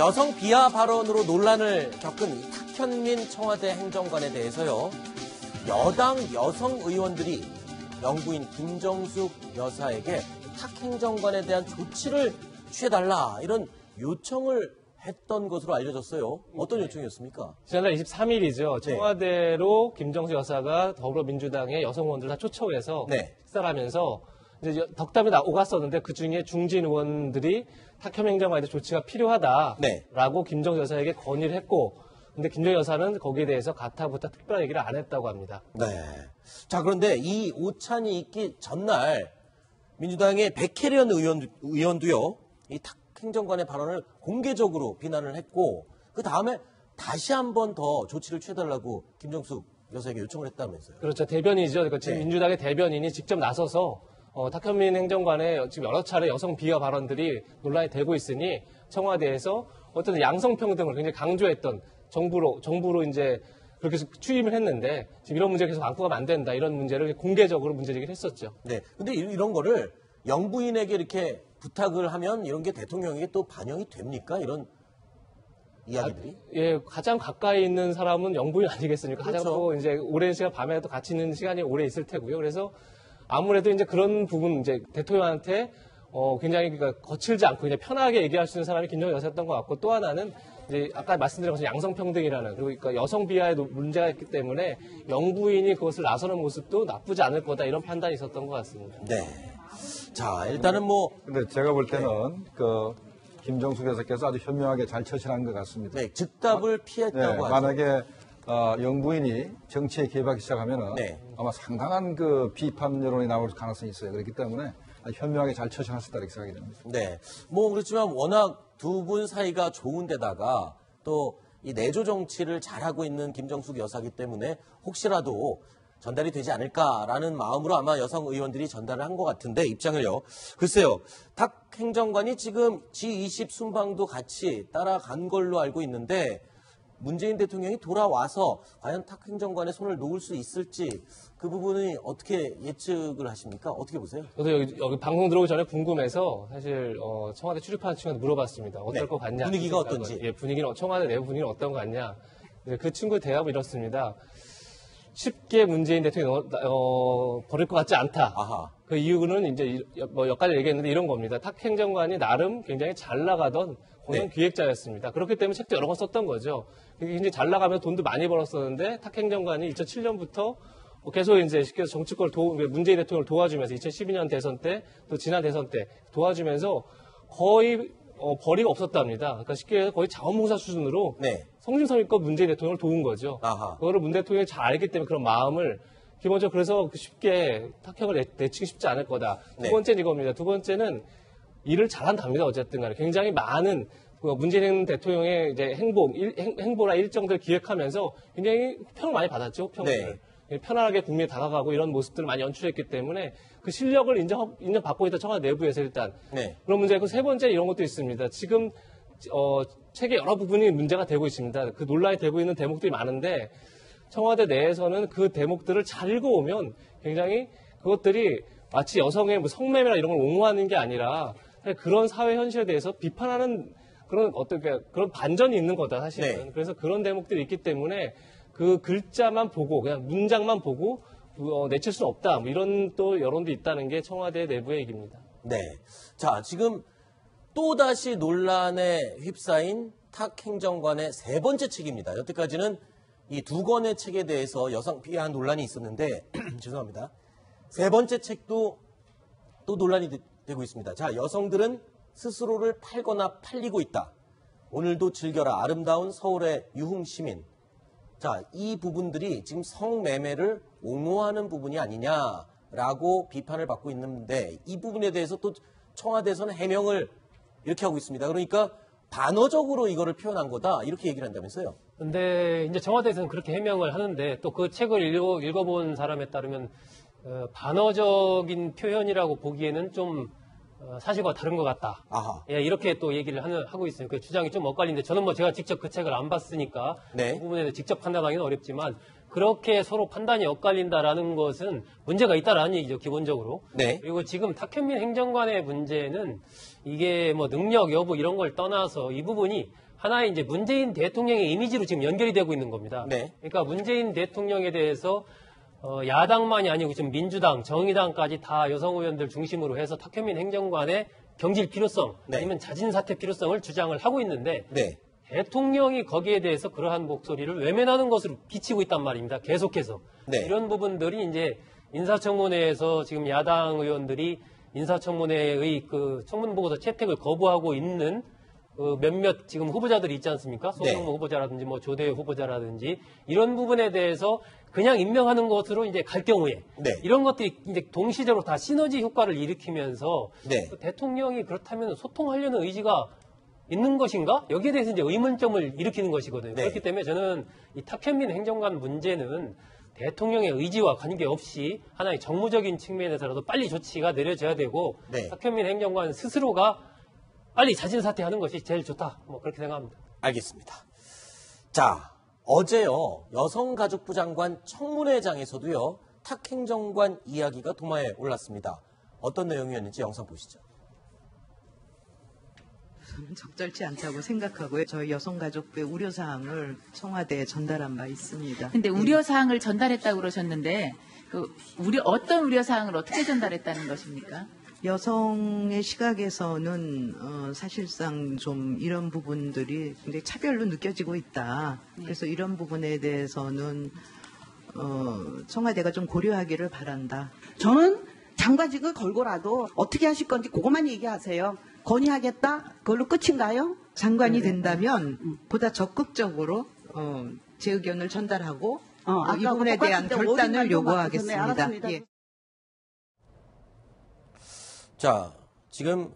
여성 비하 발언으로 논란을 겪은 탁현민 청와대 행정관에 대해서요. 여당 여성 의원들이 영부인 김정숙 여사에게 탁 행정관에 대한 조치를 취해달라 이런 요청을 했던 것으로 알려졌어요. 어떤 요청이었습니까? 지난달 23일이죠. 청와대로 김정숙 여사가 더불어민주당의 여성 의원들 다 초청해서 식사를 하면서 이제 덕담이 오갔었는데 그 중에 중진 의원들이 탁현민 행정관에 대해 조치가 필요하다라고 김정숙 여사에게 건의를 했고, 근데 김정숙 여사는 거기에 대해서 가타부타 특별한 얘기를 안 했다고 합니다. 네. 자, 그런데 이 오찬이 있기 전날 민주당의 백혜련 의원도요, 이 탁 행정관의 발언을 공개적으로 비난을 했고, 그 다음에 다시 한 번 더 조치를 취해달라고 김정숙 여사에게 요청을 했다면서요. 그렇죠. 대변인이죠. 그러니까 지금 민주당의 대변인이 직접 나서서 탁현민 행정관의 지금 여러 차례 여성 비하 발언들이 논란이 되고 있으니 청와대에서 어떤 양성평등을 굉장히 강조했던 정부로 이제 그렇게 취임을 했는데 지금 이런 문제 계속 안고 가면 안 된다 이런 문제를 공개적으로 문제제기를 했었죠. 네. 근데 이런 거를 영부인에게 이렇게 부탁을 하면 이런 게 대통령에게 또 반영이 됩니까? 이런 이야기들이? 가장 가까이 있는 사람은 영부인 아니겠습니까? 그렇죠. 가장 또 이제 오랜 시간 밤에도 같이 있는 시간이 오래 있을 테고요. 그래서 아무래도 이제 그런 부분 이제 대통령한테 굉장히 그러니까 거칠지 않고 그냥 편하게 얘기할 수 있는 사람이 김정숙 여사였던 것 같고, 또 하나는 이제 아까 말씀드린 것처럼 양성평등이라는, 그리고 그러니까 여성 비하에 문제가 있기 때문에 영부인이 그것을 나서는 모습도 나쁘지 않을 거다 이런 판단이 있었던 것 같습니다. 네. 자, 일단은 근데 제가 볼 때는 김정숙 여사께서 아주 현명하게 잘 처신한 것 같습니다. 네, 즉답을 피했다고 하죠. 만약에 영부인이 정치에 개입하기 시작하면은 아마 상당한 비판 여론이 나올 가능성이 있어요. 그렇기 때문에 아주 현명하게 잘 처신하셨다 이렇게 생각이 됩니다. 네, 그렇지만 워낙 두 분 사이가 좋은데다가 또 이 내조 정치를 잘하고 있는 김정숙 여사기 때문에 혹시라도 전달이 되지 않을까라는 마음으로 아마 여성 의원들이 전달을 한 것 같은데, 입장을요. 글쎄요, 탁 행정관이 지금 G20 순방도 같이 따라간 걸로 알고 있는데, 문재인 대통령이 돌아와서 과연 탁 행정관의 손을 놓을 수 있을지 그 부분이 어떻게 예측을 하십니까? 어떻게 보세요? 저도 여기 방송 들어오기 전에 궁금해서 사실 청와대 출입하는 친구한테 물어봤습니다. 어떨 것 같냐? 분위기가 어떤지. 청와대 내부 분위기는 어떤 것 같냐? 그 친구의 대답은 이렇습니다. 쉽게 문재인 대통령이 버릴 것 같지 않다. 아하. 그 이유는 이제 몇 가지 얘기했는데 이런 겁니다. 탁 행정관이 나름 굉장히 잘 나가던 공연 기획자였습니다. 그렇기 때문에 책도 여러 권 썼던 거죠. 굉장히 잘 나가면서 돈도 많이 벌었었는데 탁 행정관이 2007년부터 계속 이제 쉽게 해서 정치권을 문재인 대통령을 도와주면서 2012년 대선 때 또 지난 대선 때 도와주면서 거의 벌이가 없었답니다. 그러니까 쉽게 해서 거의 자원봉사 수준으로 성심성의껏 문재인 대통령을 도운 거죠. 아하. 그거를 문 대통령이 잘 알기 때문에 그런 마음을 기본적으로 그래서 쉽게 탁형을 내치기 쉽지 않을 거다. 두 번째는 이겁니다. 두 번째는 일을 잘한답니다. 어쨌든 간에 굉장히 많은 문재인 대통령의 이제 행보나 일정들 기획하면서 굉장히 호평을 많이 받았죠. 호평을. 편안하게 국민에 다가가고 이런 모습들을 많이 연출했기 때문에 그 실력을 인정받고 있다. 청와대 내부에서 일단. 그런 문제고, 세 번째 이런 것도 있습니다. 지금 책의 여러 부분이 문제가 되고 있습니다. 그 논란이 되고 있는 대목들이 많은데 청와대 내에서는 그 대목들을 잘 읽어오면 굉장히 그것들이 마치 여성의 성매매나 이런 걸 옹호하는 게 아니라 그런 사회 현실에 대해서 비판하는 그런 반전이 있는 거다, 사실은. 그래서 그런 대목들이 있기 때문에 그 글자만 보고, 그냥 문장만 보고, 내칠 수는 없다. 이런 또 여론도 있다는 게 청와대 내부의 얘기입니다. 네. 자, 지금 또다시 논란에 휩싸인 탁 행정관의 세 번째 책입니다. 여태까지는 이 두 권의 책에 대해서 여성 비하 논란이 있었는데, 죄송합니다. 세 번째 책도 또 논란이 되고 있습니다. 자, 여성들은 스스로를 팔거나 팔리고 있다. 오늘도 즐겨라. 아름다운 서울의 유흥시민. 자, 이 부분들이 지금 성매매를 옹호하는 부분이 아니냐라고 비판을 받고 있는데, 이 부분에 대해서 또 청와대에서는 해명을 이렇게 하고 있습니다. 그러니까 반어적으로 이거를 표현한 거다, 이렇게 얘기를 한다면서요. 근데 이제 청와대에서는 그렇게 해명을 하는데, 또 그 책을 읽어본 사람에 따르면 반어적인 표현이라고 보기에는 좀 사실과 다른 것 같다. 아하. 예, 이렇게 또 얘기를 하고 있어요. 그 주장이 좀 엇갈리는데, 저는 제가 직접 그 책을 안 봤으니까 그 부분에 대해 직접 판단하기는 어렵지만, 그렇게 서로 판단이 엇갈린다라는 것은 문제가 있다라는 얘기죠, 기본적으로. 그리고 지금 탁현민 행정관의 문제는 이게 능력 여부 이런 걸 떠나서 이 부분이 하나의 이제 문재인 대통령의 이미지로 지금 연결이 되고 있는 겁니다. 네. 그러니까 문재인 대통령에 대해서 야당만이 아니고 지금 민주당, 정의당까지 다 여성 의원들 중심으로 해서 탁현민 행정관의 경질 필요성 네. 아니면 자진 사퇴 필요성을 주장을 하고 있는데 네. 대통령이 거기에 대해서 그러한 목소리를 외면하는 것으로 비치고 있단 말입니다. 계속해서. 네. 이런 부분들이 이제 인사청문회에서 지금 야당 의원들이 인사청문회의 그 청문보고서 채택을 거부하고 있는 몇몇 지금 후보자들이 있지 않습니까? 송영무 네. 후보자라든지 뭐 조대회 후보자라든지 이런 부분에 대해서 그냥 임명하는 것으로 이제 갈 경우에 네. 이런 것들이 이제 동시적으로 다 시너지 효과를 일으키면서 네. 그 대통령이 그렇다면 소통하려는 의지가 있는 것인가? 여기에 대해서 이제 의문점을 일으키는 것이거든요. 네. 그렇기 때문에 저는 이 탁현민 행정관 문제는 대통령의 의지와 관계없이 하나의 정무적인 측면에서라도 빨리 조치가 내려져야 되고 네. 탁현민 행정관 스스로가 빨리 자진 사퇴하는 것이 제일 좋다. 뭐 그렇게 생각합니다. 알겠습니다. 자, 어제요 여성가족부 장관 청문회장에서도요 탁 행정관 이야기가 도마에 올랐습니다. 어떤 내용이었는지 영상 보시죠. 저는 적절치 않다고 생각하고요. 저희 여성가족부의 우려사항을 청와대에 전달한 바 있습니다. 근데 우려사항을 전달했다고 그러셨는데 어떤 우려사항을 어떻게 전달했다는 것입니까? 여성의 시각에서는 사실상 좀 이런 부분들이 굉장히 차별로 느껴지고 있다. 그래서 이런 부분에 대해서는 청와대가 좀 고려하기를 바란다. 저는 장관직을 걸고라도 어떻게 하실 건지 그것만 얘기하세요. 건의하겠다? 그걸로 끝인가요? 장관이 된다면 보다 적극적으로 제 의견을 전달하고 이 부분에 대한 결단을 요구하겠습니다. 예. 자, 지금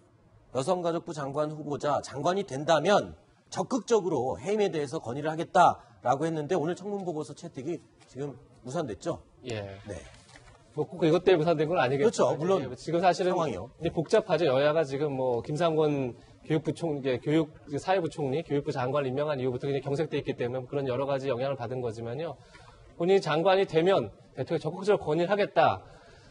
여성가족부 장관 후보자 장관이 된다면 적극적으로 해임에 대해서 건의를 하겠다라고 했는데 오늘 청문보고서 채택이 지금 무산됐죠? 예. 네. 뭐 꼭 이것 때문에 무산된 건 아니겠죠. 그렇죠. 물론 예, 지금 사실은 상황이요. 이제 복잡하죠. 여야가 지금 뭐 김상권 사회부 총리, 교육부 장관 임명한 이후부터 그냥 경색돼 있기 때문에 그런 여러 가지 영향을 받은 거지만요. 본인이 장관이 되면 대통령이 적극적으로 건의를 하겠다.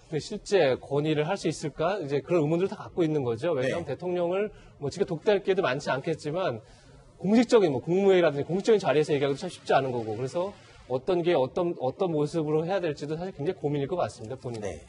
근데 실제 건의를 할 수 있을까? 이제 그런 의문들을 다 갖고 있는 거죠. 왜냐하면 네. 대통령을 뭐 직접 독대할 기회도 많지 않겠지만 공식적인 뭐 국무회의라든지 공식적인 자리에서 얘기하기도 참 쉽지 않은 거고. 그래서 어떤 게 어떤 모습으로 해야 될지도 사실 굉장히 고민일 것 같습니다. 본인. 네.